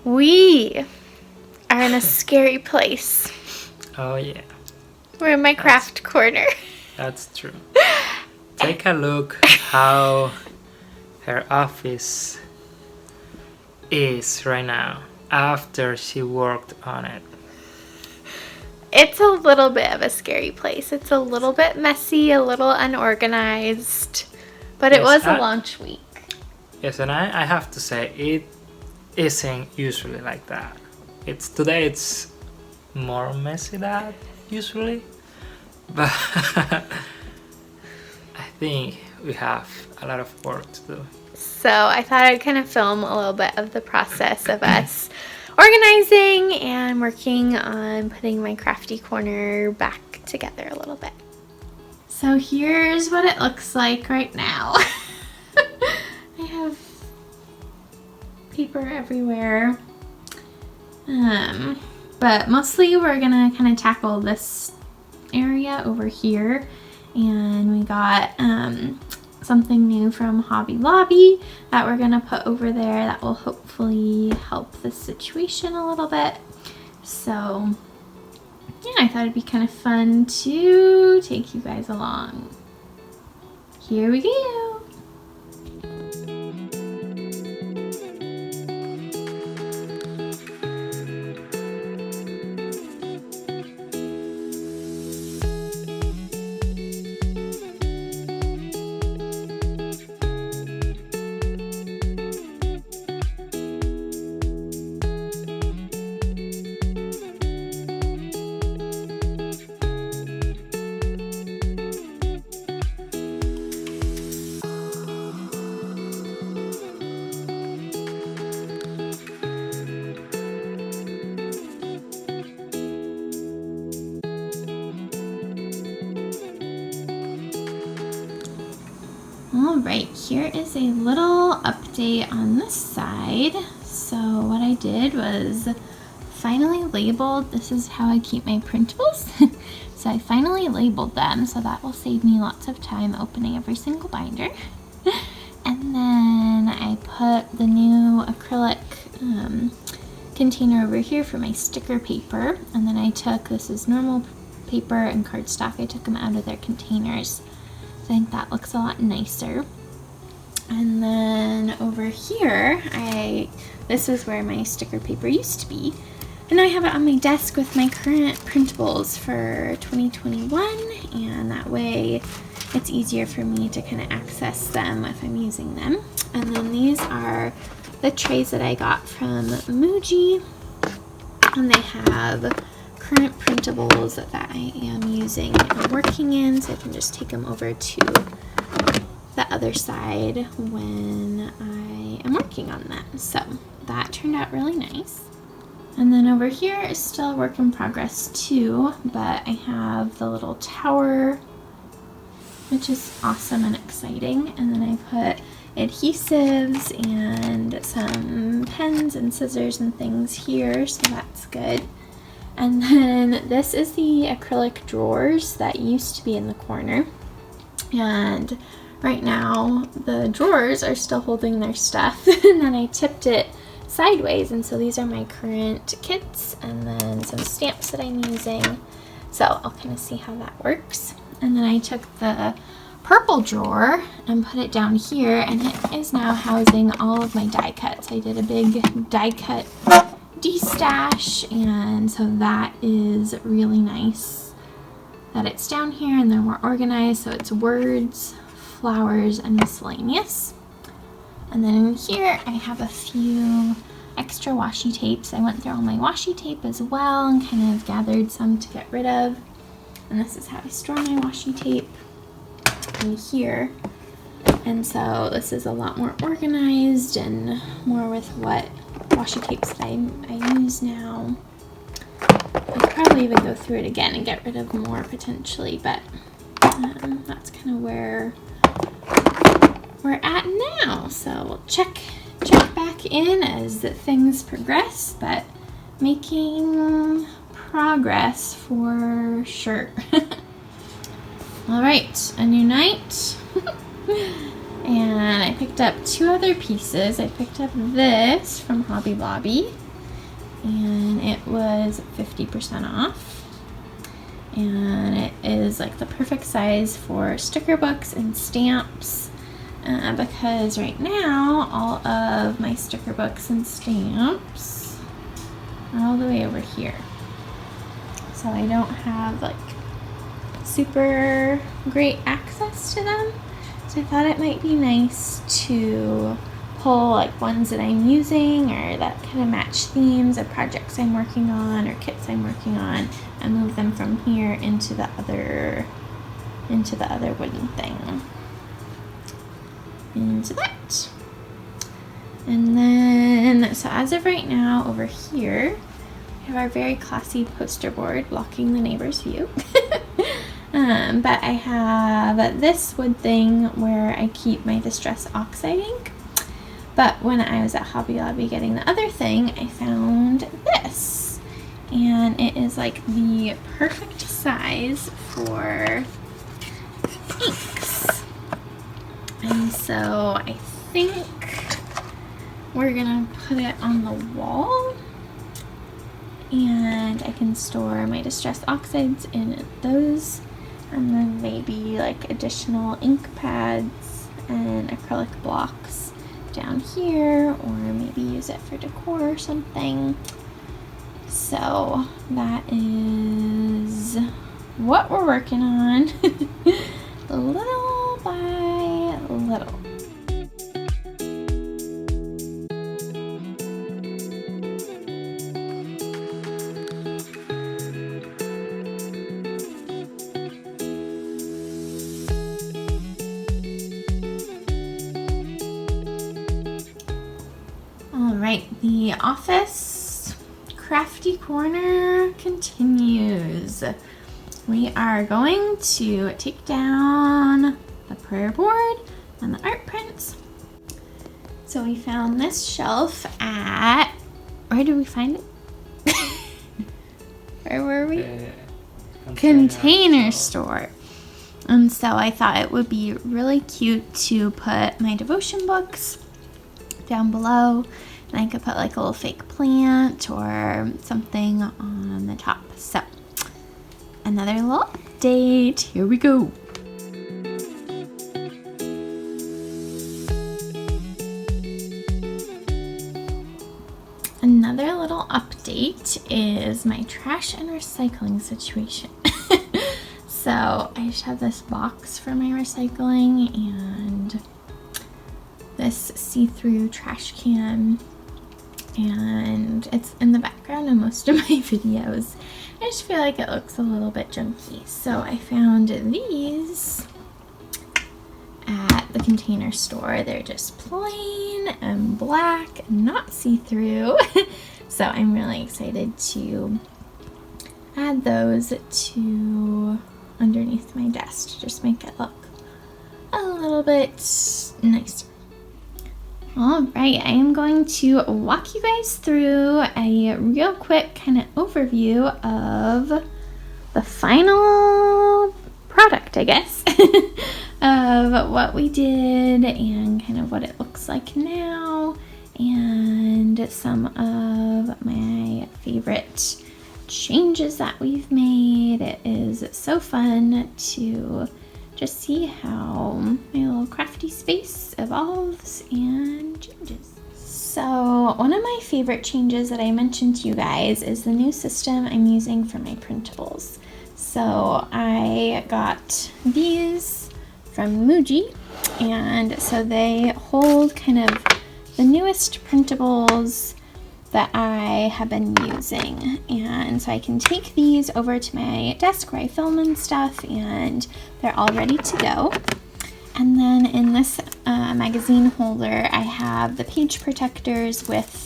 We are in a scary place. Oh yeah, We're in my craft corner. that's true. Take a look how her office is right now after she worked on it. It's a little bit of a scary place. It's a little bit messy, a little unorganized, but it was a launch week. Yes, and I have to say, it isn't usually like that. Today it's more messy than usually, but I think we have a lot of work to do. So I thought I'd kind of film a little bit of the process of us organizing and working on putting my crafty corner back together a little bit. So here's what it looks like right now. I have paper everywhere. But mostly we're gonna kind of tackle this area over here, and we got something new from Hobby Lobby that we're gonna put over there that will hopefully help the situation a little bit. So yeah, I thought it'd be kind of fun to take you guys along. Here we go. Alright, here is a little update on this side. So what I did was finally labeled, this is how I keep my printables. So I finally labeled them, so that will save me lots of time opening every single binder. And then I put the new acrylic container over here for my sticker paper. And then I took, this is normal paper and cardstock, I took them out of their containers. I think that looks a lot nicer. And then over here, this is where my sticker paper used to be. And I have it on my desk with my current printables for 2021, and that way it's easier for me to kind of access them if I'm using them. And then these are the trays that I got from Muji, and they have current printables that I am using and working in, so I can just take them over to the other side when I am working on them. So that turned out really nice. And then over here is still a work in progress too, but I have the little tower, which is awesome and exciting. And then I put adhesives and some pens and scissors and things here, so that's good. And then this is the acrylic drawers that used to be in the corner. And right now the drawers are still holding their stuff, and then I tipped it sideways, and so these are my current kits and then some stamps that I'm using. So I'll kind of see how that works. And then I took the purple drawer and put it down here, and it is now housing all of my die cuts. I did a big die cut de-stash, and so that is really nice that it's down here and they're more organized. So it's words, flowers, and miscellaneous. And then in here I have a few extra washi tapes. I went through all my washi tape as well and kind of gathered some to get rid of. And this is how I store my washi tape in here. And so this is a lot more organized and more with what washi tapes that I use now. I'll probably even go through it again and get rid of more potentially, but that's kind of where we're at now. So we'll check back in as things progress, but making progress for sure. All right, a new night. And I picked up two other pieces. I picked up this from Hobby Lobby, and it was 50% off. And it is like the perfect size for sticker books and stamps, because right now all of my sticker books and stamps are all the way over here. So I don't have like super great access to them. So I thought it might be nice to pull like ones that I'm using or that kind of match themes of projects I'm working on or kits I'm working on, and move them from here into the other wooden thing. Into that. And then, so as of right now, over here, we have our very classy poster board blocking the neighbor's view. But I have this wood thing where I keep my Distress Oxide ink. But when I was at Hobby Lobby getting the other thing, I found this. And it is like the perfect size for inks. And so I think we're gonna put it on the wall, and I can store my Distress Oxides in those, and then maybe like additional ink pads and acrylic blocks down here, or maybe use it for decor or something. So that is what we're working on, little by little. Alright, the office crafty corner continues. We are going to take down the prayer board and the art prints. So we found this shelf at, where did we find it? Where were we? Container store. And so I thought it would be really cute to put my devotion books down below, and I could put like a little fake plant or something on the top. So another little update, here we go. Another little update is my trash and recycling situation. So I just have this box for my recycling and this see-through trash can, and it's in the background of most of my videos. I just feel like it looks a little bit junky, so I found these at the Container Store. They're just plain and black, not see-through. So I'm really excited to add those to underneath my desk to just make it look a little bit nicer. Alright, I am going to walk you guys through a real quick kind of overview of the final product, I guess, of what we did and kind of what it looks like now, and some of my favorite changes that we've made. It is so fun to just see how my little crafty space evolves and changes. So one of my favorite changes that I mentioned to you guys is the new system I'm using for my printables. So I got these from Muji, and so they hold kind of the newest printables that I have been using, and so I can take these over to my desk where I film and stuff, and they're all ready to go. And then in this magazine holder, I have the page protectors with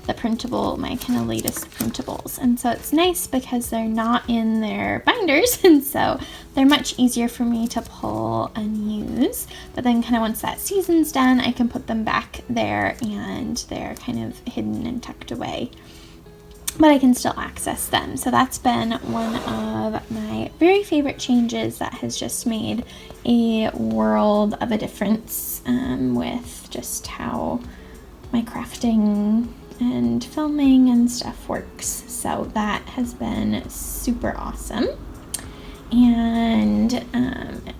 the printable, my kind of latest printables. And so it's nice because they're not in their binders, and so they're much easier for me to pull and use. But then kind of once that season's done, I can put them back there and they're kind of hidden and tucked away, but I can still access them. So that's been one of my very favorite changes that has just made a world of a difference with just how my crafting and filming and stuff works. So that has been super awesome. And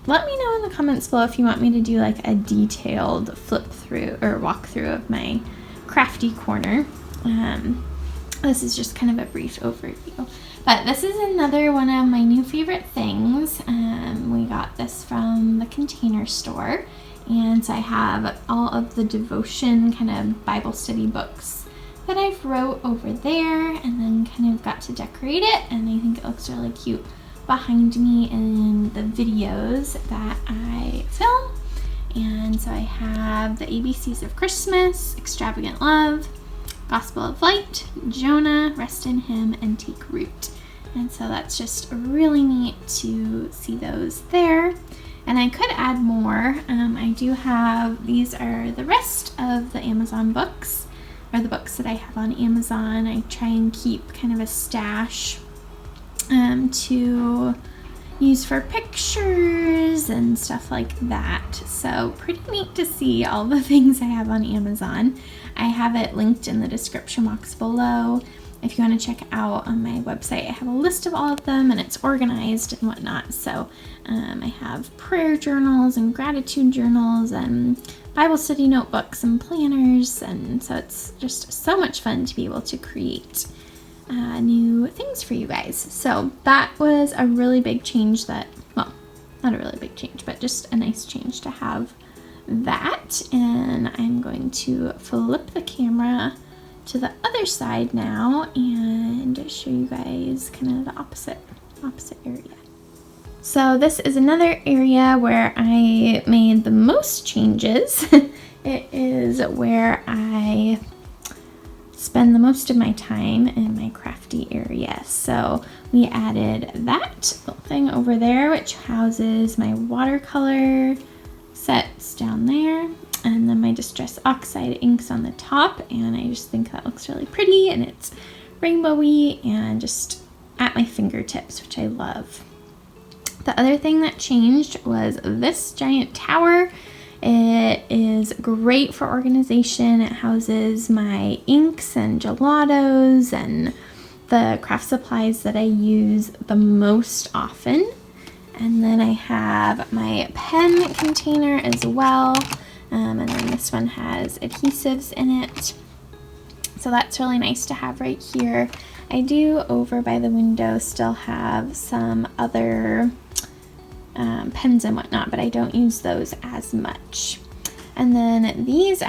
let me know in the comments below if you want me to do like a detailed flip through or walk through of my crafty corner. This is just kind of a brief overview. But this is another one of my new favorite things. We got this from the Container Store. And so I have all of the devotion kind of Bible study books that I've wrote over there, and then kind of got to decorate it, and I think it looks really cute behind me in the videos that I film. And so I have the ABCs of Christmas, Extravagant Love, Gospel of Light, Jonah, Rest in Him, and Take Root. And so that's just really neat to see those there. And I could add more. I do have, these are the rest of the Amazon books, or the books that I have on Amazon. I try and keep kind of a stash to use for pictures and stuff like that. So pretty neat to see all the things I have on Amazon. I have it linked in the description box below. If you want to check out on my website, I have a list of all of them, and it's organized and whatnot. So I have prayer journals and gratitude journals and Bible study notebooks and planners, and so it's just so much fun to be able to create new things for you guys. So that was a really big change that, well, not a really big change, but just a nice change to have that. And I'm going to flip the camera to the other side now and show you guys kind of the opposite area. So this is another area where I made the most changes. It is where I spend the most of my time in my crafty area. So we added that little thing over there, which houses my watercolor sets down there, and then my Distress Oxide inks on the top, and I just think that looks really pretty, and it's rainbowy and just at my fingertips, which I love. The other thing that changed was this giant tower. It is great for organization. It houses my inks and gelatos and the craft supplies that I use the most often. And then I have my pen container as well. And then this one has adhesives in it. So that's really nice to have right here. I do over by the window still have some other pens and whatnot, but I don't use those as much. And then these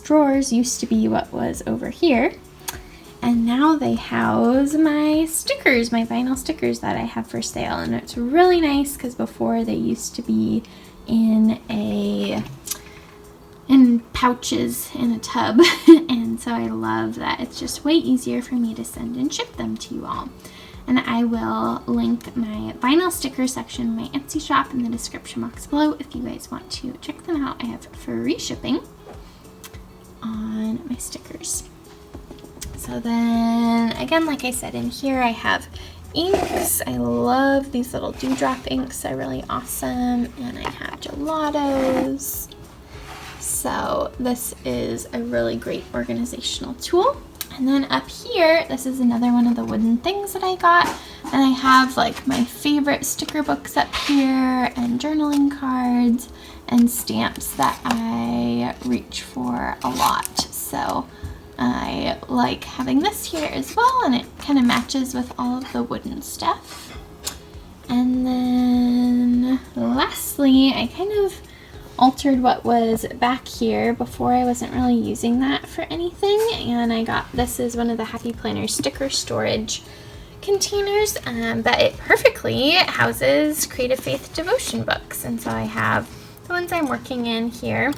drawers used to be what was over here. And now they house my stickers, my vinyl stickers that I have for sale. And it's really nice because before they used to be in pouches in a tub. And so I love that it's just way easier for me to send and ship them to you all. And I will link my vinyl sticker section, my Etsy shop, in the description box below if you guys want to check them out. I have free shipping on my stickers. So then, again, like I said, in here I have inks. I love these little dewdrop inks. They're really awesome. And I have gelatos. So this is a really great organizational tool. And then up here, this is another one of the wooden things that I got. And I have like my favorite sticker books up here and journaling cards and stamps that I reach for a lot. So I like having this here as well, and it kind of matches with all of the wooden stuff. And then lastly, I kind of altered what was back here. Before I wasn't really using that for anything, and I got, this is one of the Happy Planner sticker storage containers, but it perfectly houses Creative Faith devotion books. And so I have the ones I'm working in here,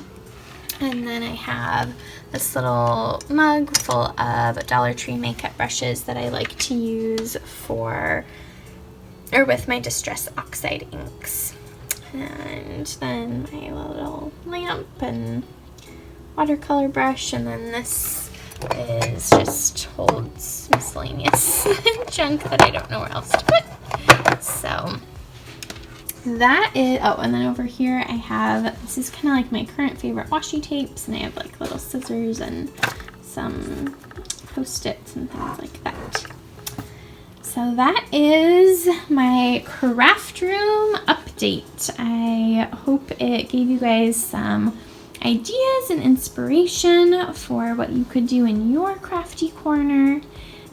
and then I have this little mug full of Dollar Tree makeup brushes that I like to use for, or with my Distress Oxide inks. And then my little lamp and watercolor brush, and then this is just holds miscellaneous junk that I don't know where else to put. So that is, oh, and then over here I have, this is kind of like my current favorite washi tapes, and I have like little scissors and some Post-its and things like that. So that is my craft room update. I hope it gave you guys some ideas and inspiration for what you could do in your crafty corner.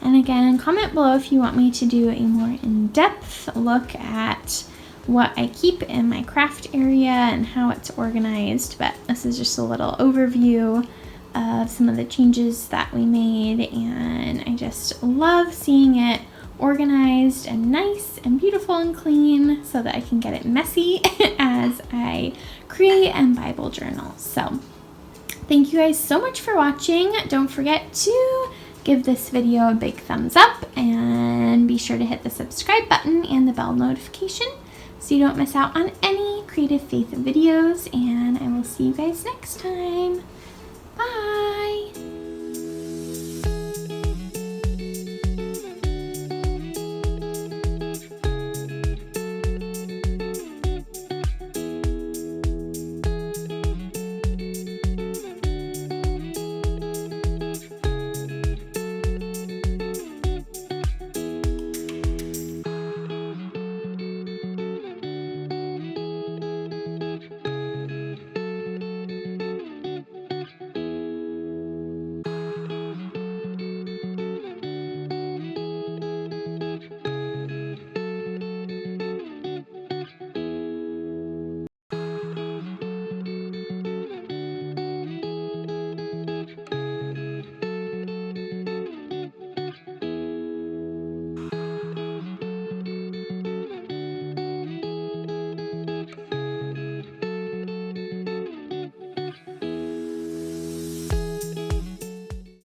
And again, comment below if you want me to do a more in-depth look at what I keep in my craft area and how it's organized. But this is just a little overview of some of the changes that we made, and I just love seeing it organized and nice and beautiful and clean so that I can get it messy as I create and Bible journal. So thank you guys so much for watching. Don't forget to give this video a big thumbs up and be sure to hit the subscribe button and the bell notification so you don't miss out on any Creative Faith videos, and I will see you guys next time. Bye!